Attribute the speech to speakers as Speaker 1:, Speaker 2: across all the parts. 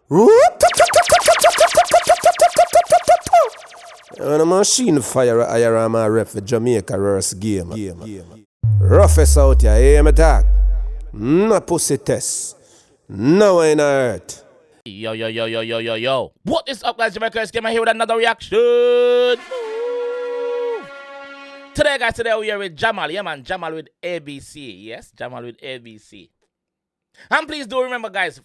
Speaker 1: And a machine fire IRM ref for Jamaica versus game. Roughest out here, hear me talk. No pussy test. No in earth.
Speaker 2: Yo. What is up, guys? Jamaica 𝐑𝐂𝐓𝐈𝐎𝐍 here with another reaction. Today we're here with Jamal. Yeah, man. Jamal with ABC. Yes, Jamal with ABC. And please do remember, guys,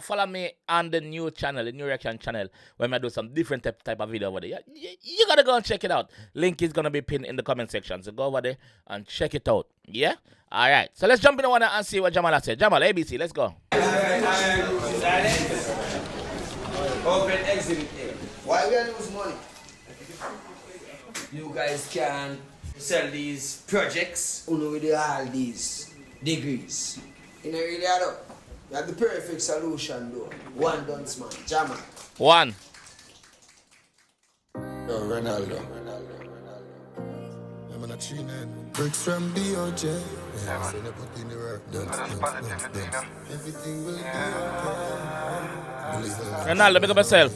Speaker 2: follow me on the new channel, the new reaction channel, where I do some different type of video over there. You gotta go and check it out. Link is gonna be pinned in the comment section. So go over there and check it out. Yeah? Alright. So let's jump in the one and see what Jamal has said. Jamal, ABC, let's go.
Speaker 3: Open exhibit A. Why we lose money? You guys can sell these projects with all these degrees. You know, really add up. You have the perfect solution, though. One dunce man, Jamal.
Speaker 2: One.
Speaker 3: Ronaldo.
Speaker 4: I'm on a tree bricks from 𝐑𝐄𝐀𝐂𝐓𝐈𝐎𝐍. Yeah, so they put in the work. Everything will be okay.
Speaker 2: Ronaldo, pick up yourself.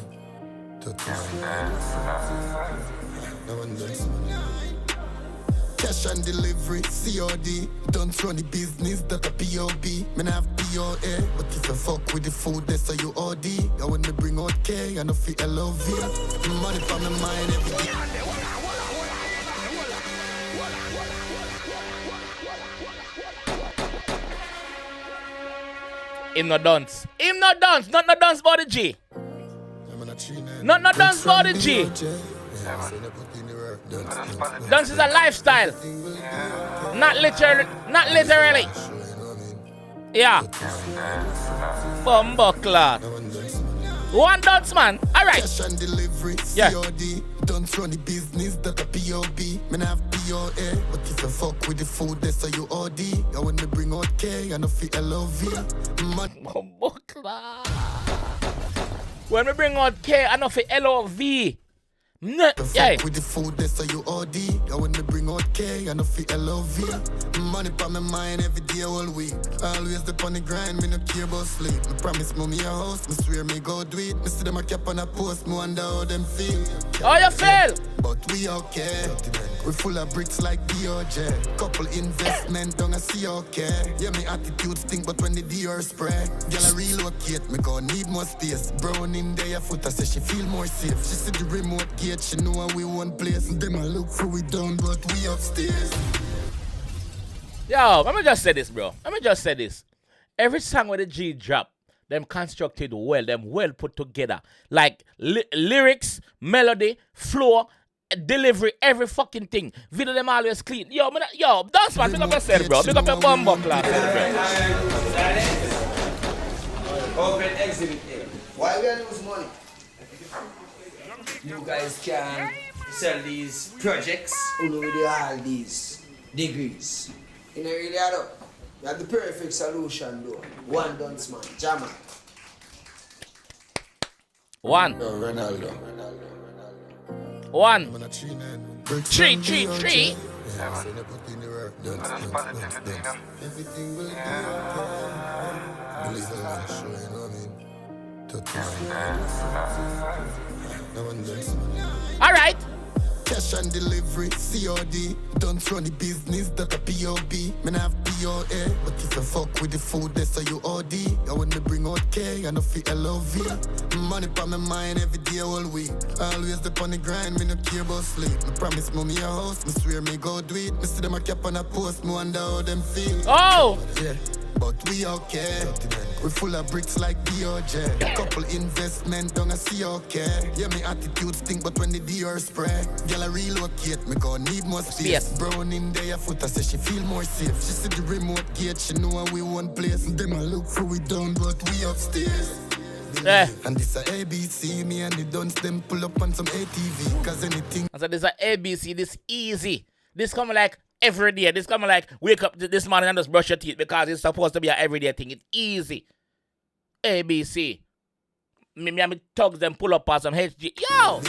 Speaker 4: Cash and delivery, COD. Don't run the business, that a POB. Man have POA, but if you fuck with the food, that's how you OD. I when me bring out K, I know fi LOV. Money from my mind every day.
Speaker 2: Him no dance. Not no dance body G. Not no dance body G. Dance is a lifestyle. Not literally. Yeah. Bumbleclad. One dance, man. Alright.
Speaker 4: Cash and delivery,
Speaker 2: Yeah.
Speaker 4: COD. Don't run the business, that a POB. Man have POA, but if you fuck with the food, that's how you OD. I when me bring out K, I know fi LOV.
Speaker 2: Bumbleclad. When we bring out K, I know for LOV. Yeah.
Speaker 4: With the food, that's how you OD. I when me bring out K, I know fi LOV. Money pa my mind every day, all week. Always the on the grind, me no care about sleep. Me promise mommy a house, me swear me go do it. Me see them a cap on a post, me wonder how them feel.
Speaker 2: Oh, you fail.
Speaker 4: But we okay. We full of bricks like 𝐑𝐄𝐀𝐂𝐓𝐈𝐎𝐍. Couple investment, don't I see okay. Yeah, me attitude stink, but when the Dior spray, girl I relocate, me gon' need more space. Brown in there, foot I say she feel more safe. She see the remote gate, she know how we one place. Them I look for we down, but we upstairs.
Speaker 2: Yo, let me just say this, bro. Every song with the G drop, them constructed well, them well put together. Like lyrics, melody, flow, delivery, every fucking thing. Video them always clean. Yo, dance man, pick up yourself, bro. Pick up your bumbleclad, bro.
Speaker 3: Open exhibit A. Why we lose money? You guys can sell these projects with all these degrees. You know, really add up. You have the perfect solution, though. One dunce man, Jamal.
Speaker 2: One.
Speaker 3: Ronaldo.
Speaker 2: One.
Speaker 4: I'm on a tree.
Speaker 2: Three.
Speaker 4: Yeah, so they put in the work. Everything will be okay. Believe the light show, you know what I mean? No one does.
Speaker 2: Alright.
Speaker 4: Cash and delivery, COD. Don't run the business, that a POB. Man have POA, but if you fuck with the food, that's how you OD. I when me bring out K, I know fi LOV. Money pa my mind every day, all week. Always the on the grind, me no care about sleep. Me promise mommy a house, me swear me go do it. Me see them a cap on a post, me wonder how them feel.
Speaker 2: Oh!
Speaker 4: Yeah. But we okay. We full of bricks like 𝐑𝐄𝐀𝐂𝐓𝐿. Couple investment, don't I see okay. Yeah, me attitude stink, but when the Dior spray, girl I relocate, me gon' need more space. Brown in there, foot I say she feel more safe. She see the remote gate, she know how we one place. Them I look for we down, but we upstairs.
Speaker 2: Yeah.
Speaker 4: And this a ABC, me and the duns them pull up on some ATV. Cause anything.
Speaker 2: I said this is a ABC, this easy. This come like every day. This come like wake up this morning and just brush your teeth because it's supposed to be an everyday thing. It's easy. ABC. me thugs them pull up on some HG. Yo!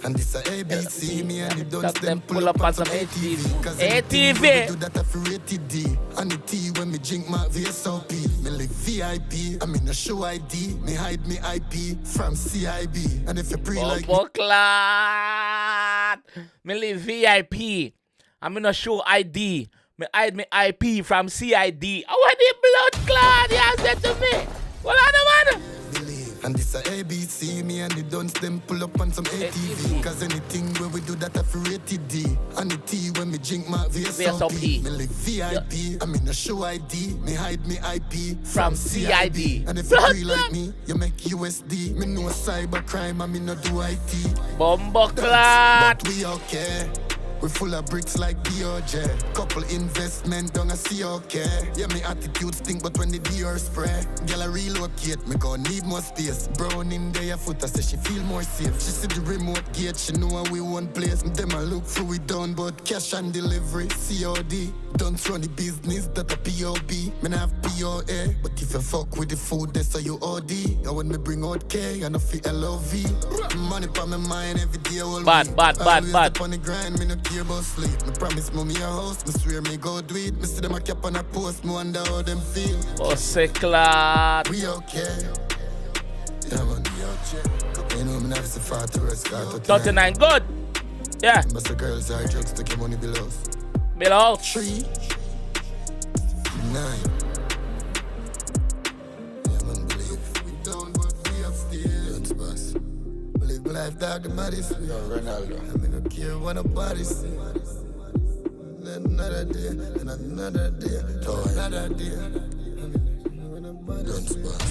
Speaker 4: And this a ABC, me and the
Speaker 2: Thugs
Speaker 4: duns them pull up on some ATV. Cause
Speaker 2: ATV.
Speaker 4: we do that for rated D. And the T when me drink my VSOP. Me live VIP, I mean a show ID. Me hide me IP from CIB. And if you pre like me,
Speaker 2: Clot. Me live VIP. I'm in a show ID. Me hide me IP from CID. Oh, what the blood clot you said to me? What on the man?
Speaker 4: and this a ABC, me and the duns them pull up on some ATV. Cause anything when we do that for rated D. And the T when me drink my VSOP. Me live VIP, I mean a show ID. Me hide me IP
Speaker 2: From CID.
Speaker 4: And if you free like me, you make USD. Me know cyber crime, I mean no do IT.
Speaker 2: Bombo clot.
Speaker 4: But we okay. We full of bricks like DOJ. Couple investment done a COK. Yeah, me attitude stink, but when the Dior spray, girl I relocate, me gon' need more space. Brown in there foot, I say she feel more safe. She see the remote gate, she know how we one place. Them I look through it done, but cash and delivery, COD. Don't run the business, that a POB. Me nah have POA, but if you fuck with the food, that's how you OD. And when me bring out K, I know fi LOV. Money pa my mind every day all week.
Speaker 2: Bad.
Speaker 4: Up on the grind, me no care about sleep. Me promise mommy a house, me swear me go do it. Me see them a cap on a post, me wonder how them feel.
Speaker 2: Bossy clot.
Speaker 4: We okay. Yeah man, we okay. You know me never say far to rest car
Speaker 2: 39, good. Yeah.
Speaker 4: But the girls are drugs, take your money below.
Speaker 2: Below.
Speaker 4: 3, 9. Yeah man, believe. We down but we upstairs. Don't pass. Live life dog the baddest. No, Ronaldo. I mean, no care what nobody say. Another day, and another day, another day. Don't pass.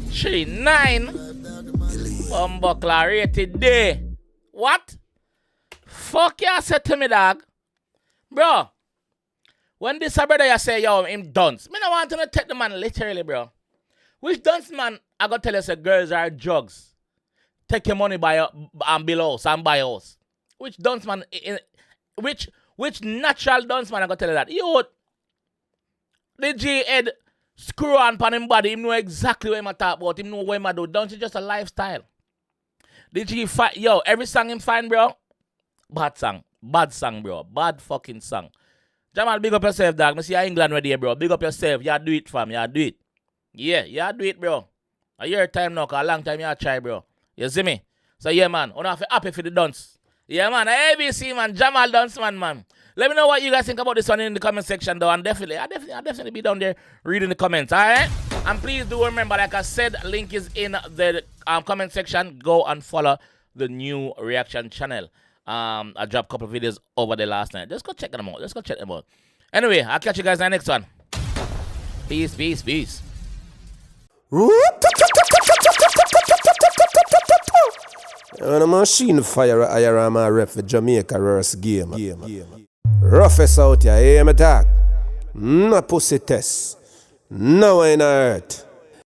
Speaker 4: 3, 9.
Speaker 2: 3-9. Bombo clot rated day. What? Fuck you said to me, dog. Bro. When this a brother you say, yo, him dunce. Me no want to take the man literally, bro. Which dunce man I gotta tell you say girls are drugs? Take your money by and below and buy house. Which dunce man which natural dunce man I gotta tell you that? Yo, the G head screw on him body, him know exactly what him talk about, him know what him do. Dunce is just a lifestyle. The G yo, every song him find, bro. Bad song, bro. Bad fucking song. Jamal, big up yourself, dog. Me see you England ready, bro. Big up yourself. You do it, fam. You do it. Yeah, you do it, bro. A year time now, cause a long time you try, bro. You see me? So yeah, man. I'm happy for the dunce. Yeah, man. ABC, man. Jamal dunce, man. Let me know what you guys think about this one in the comment section, though. And I'll definitely be down there reading the comments, alright? And please do remember, like I said, link is in the comment section. Go and follow the new reaction channel. I dropped a couple of videos over there last night. Just go check them out. Anyway, I'll catch you guys in the next one. Peace.
Speaker 1: On a machine fire 𝐸𝐍 for Jamaica 𝐸𝐍. Roughest out here, hear me talk. No pussy test. No in earth.